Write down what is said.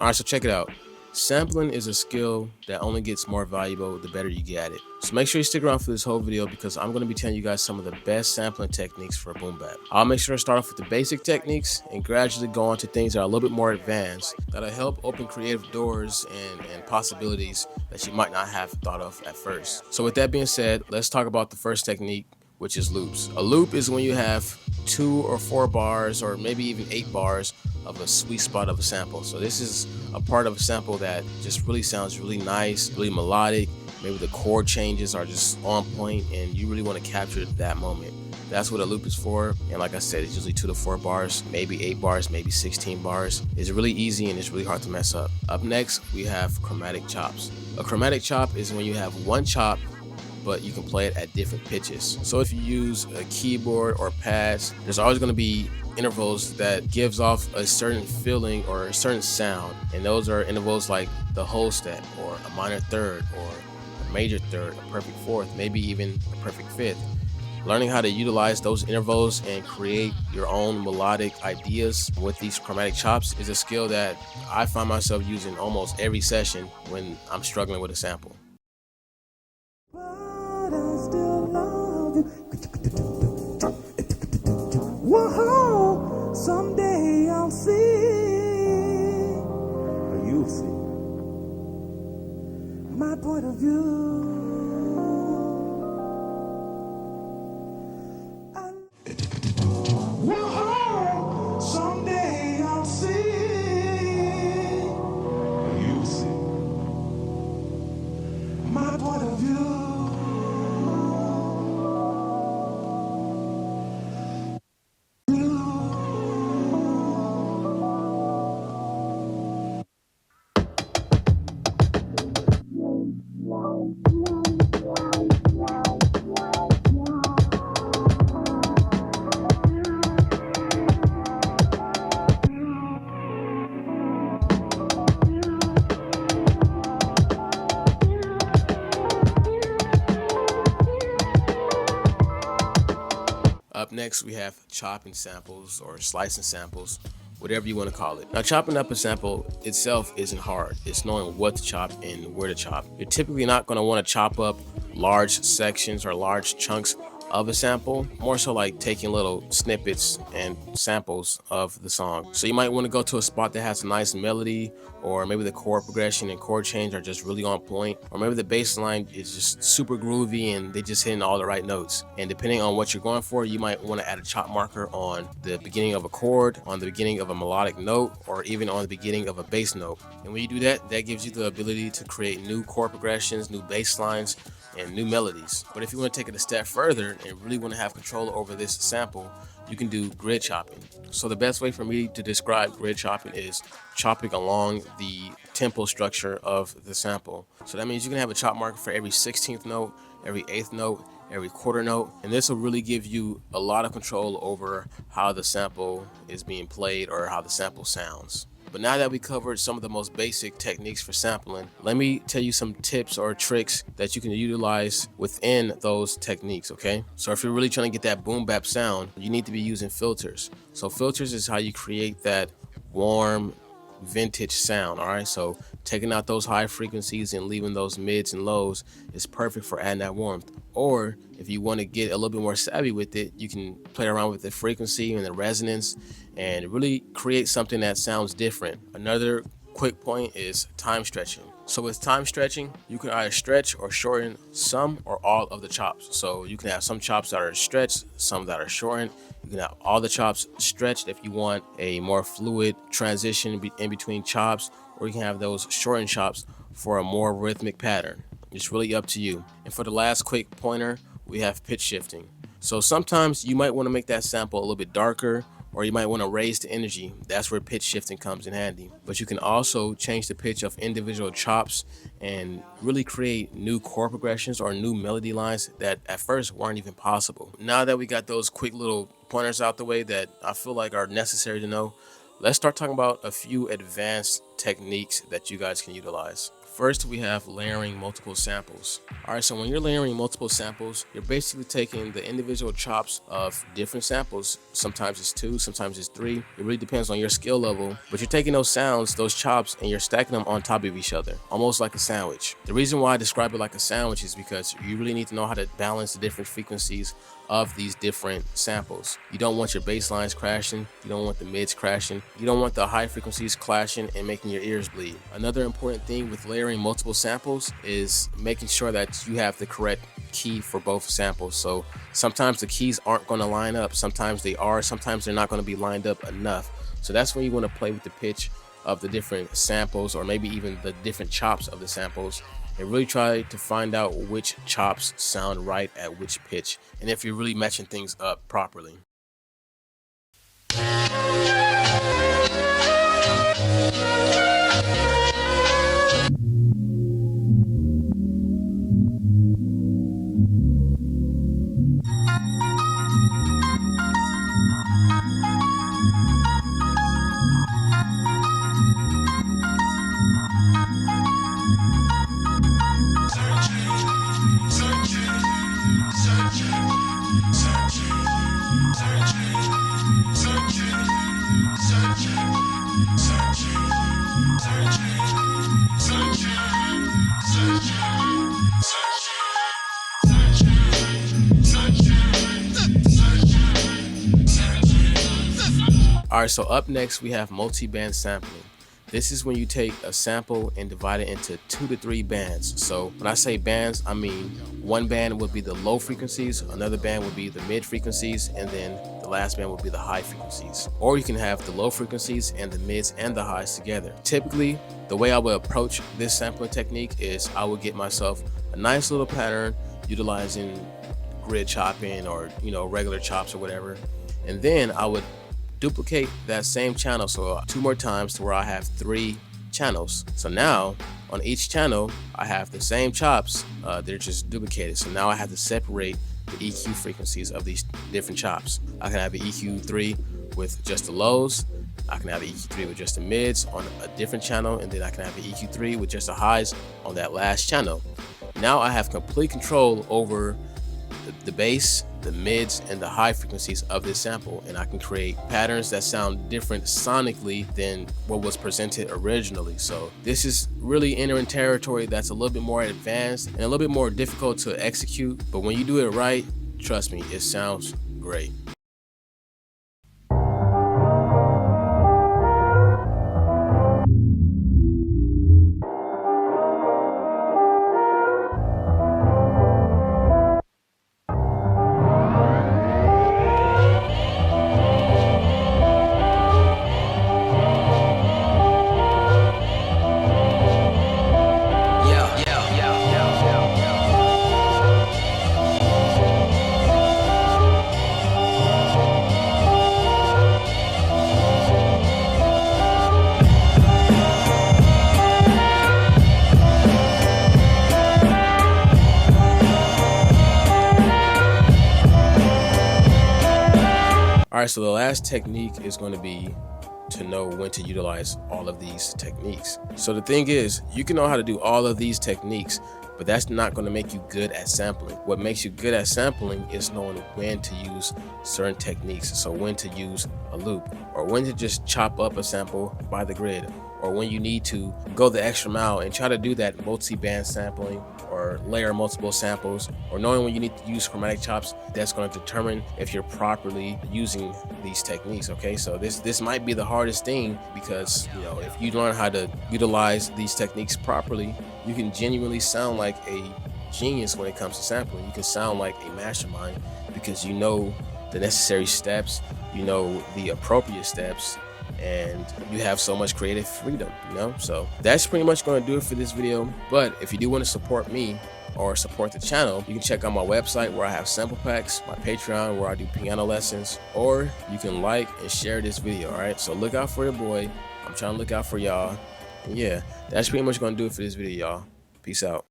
All right, so check it out. Sampling is a skill that only gets more valuable the better you get at it. So make sure you stick around for this whole video because I'm going to be telling you guys some of the best sampling techniques for boom bap. I'll make sure to start off with the basic techniques and gradually go on to things that are a little bit more advanced that'll help open creative doors and possibilities that you might not have thought of at first. So with that being said, let's talk about the first technique, which is loops. A loop is when you have 2 or 4 bars or maybe even 8 bars of a sweet spot of a sample. So this is a part of a sample that just really sounds really nice, really melodic. Maybe the chord changes are just on point and you really want to capture that moment. That's what a loop is for. And like I said, it's usually 2 to 4 bars, maybe 8 bars, maybe 16 bars. It's really easy and it's really hard to mess up. Up next, we have chromatic chops. A chromatic chop is when you have one chop but you can play it at different pitches. So if you use a keyboard or pads, there's always going to be intervals that gives off a certain feeling or a certain sound, and those are intervals like the whole step or a minor third or a major third, a perfect fourth, maybe even a perfect fifth. Learning how to utilize those intervals and create your own melodic ideas with these chromatic chops is a skill that I find myself using almost every session when I'm struggling with a sample. But I still love you. Whoa, someday I'll see, or you'll see, my point of view. Whoa, someday I'll see, or you'll see, my point of view. Up next, we have chopping samples or slicing samples, whatever you want to call it. Now, chopping up a sample itself isn't hard. It's knowing what to chop and where to chop. You're typically not going to want to chop up large sections or large chunks of a sample, more so like taking little snippets and samples of the song. So you might want to go to a spot that has a nice melody, or maybe the chord progression and chord change are just really on point, or maybe the bass line is just super groovy and they just hitting all the right notes. And depending on what you're going for, you might want to add a chop marker on the beginning of a chord, on the beginning of a melodic note, or even on the beginning of a bass note. And when you do that, that gives you the ability to create new chord progressions, new bass lines, and new melodies. But if you want to take it a step further and really want to have control over this sample, you can do grid chopping. So the best way for me to describe grid chopping is chopping along the tempo structure of the sample. So that means you can have a chop marker for every 16th note, every 8th note, every quarter note, and this will really give you a lot of control over how the sample is being played or how the sample sounds. But now that we covered some of the most basic techniques for sampling, let me tell you some tips or tricks that you can utilize within those techniques, okay? So if you're really trying to get that boom bap sound, you need to be using filters. So filters is how you create that warm, vintage sound. All right, so taking out those high frequencies and leaving those mids and lows is perfect for adding that warmth. Or if you want to get a little bit more savvy with it, you can play around with the frequency and the resonance and really create something that sounds different. Another quick point is time stretching. So with time stretching, you can either stretch or shorten some or all of the chops. So you can have some chops that are stretched, some that are shortened. You can have all the chops stretched if you want a more fluid transition in between chops, or you can have those shortened chops for a more rhythmic pattern. It's really up to you. And for the last quick pointer, we have pitch shifting. So sometimes you might want to make that sample a little bit darker, or you might want to raise the energy. That's where pitch shifting comes in handy. But you can also change the pitch of individual chops and really create new chord progressions or new melody lines that at first weren't even possible. Now that we got those quick little pointers out the way that I feel like are necessary to know, let's start talking about a few advanced techniques that you guys can utilize. First, we have layering multiple samples. All right, so when you're layering multiple samples, you're basically taking the individual chops of different samples. Sometimes it's 2, sometimes it's 3. It really depends on your skill level, but you're taking those sounds, those chops, and you're stacking them on top of each other, almost like a sandwich. The reason why I describe it like a sandwich is because you really need to know how to balance the different frequencies of these different samples. You don't want your bass lines crashing, you don't want the mids crashing, you don't want the high frequencies clashing and making your ears bleed. Another important thing with layering multiple samples is making sure that you have the correct key for both samples. So sometimes the keys aren't going to line up, sometimes they are, sometimes they're not going to be lined up enough. So that's when you want to play with the pitch of the different samples, or maybe even the different chops of the samples, and really try to find out which chops sound right at which pitch, and if you're really matching things up properly. Alright, so up next we have multi-band sampling. This is when you take a sample and divide it into 2 to 3 bands. So when I say bands, I mean one band would be the low frequencies, another band would be the mid frequencies, and then the last band would be the high frequencies. Or you can have the low frequencies and the mids and the highs together. Typically, the way I would approach this sampling technique is I would get myself a nice little pattern utilizing grid chopping or regular chops or whatever, and then I would duplicate that same channel, so 2 more times, to where I have 3 channels. So now on each channel I have the same chops, they're just duplicated. So now I have to separate the EQ frequencies of these different chops. I can have the EQ3 with just the lows, I can have the EQ3 with just the mids on a different channel, and then I can have the EQ3 with just the highs on that last channel. Now I have complete control over the bass, the mids, and the high frequencies of this sample, and I can create patterns that sound different sonically than what was presented originally. So this is really entering territory that's a little bit more advanced and a little bit more difficult to execute, but when you do it right, trust me, it sounds great. All right, so the last technique is going to be to know when to utilize all of these techniques. So the thing is, you can know how to do all of these techniques, but that's not going to make you good at sampling. What makes you good at sampling is knowing when to use certain techniques. So when to use a loop, or when to just chop up a sample by the grid, or when you need to go the extra mile and try to do that multi-band sampling, or layer multiple samples, or knowing when you need to use chromatic chops. That's going to determine if you're properly using these techniques. Okay, so this might be the hardest thing, because if you learn how to utilize these techniques properly, you can genuinely sound like a genius when it comes to sampling. You can sound like a mastermind because you know the necessary steps, you know the appropriate steps, and you have so much creative freedom, So that's pretty much going to do it for this video. But if you do want to support me or support the channel, you can check out my website where I have sample packs, my Patreon where I do piano lessons, or you can like and share this video. All right, so look out for your boy. I'm trying to look out for y'all. And yeah, that's pretty much going to do it for this video, y'all. Peace out.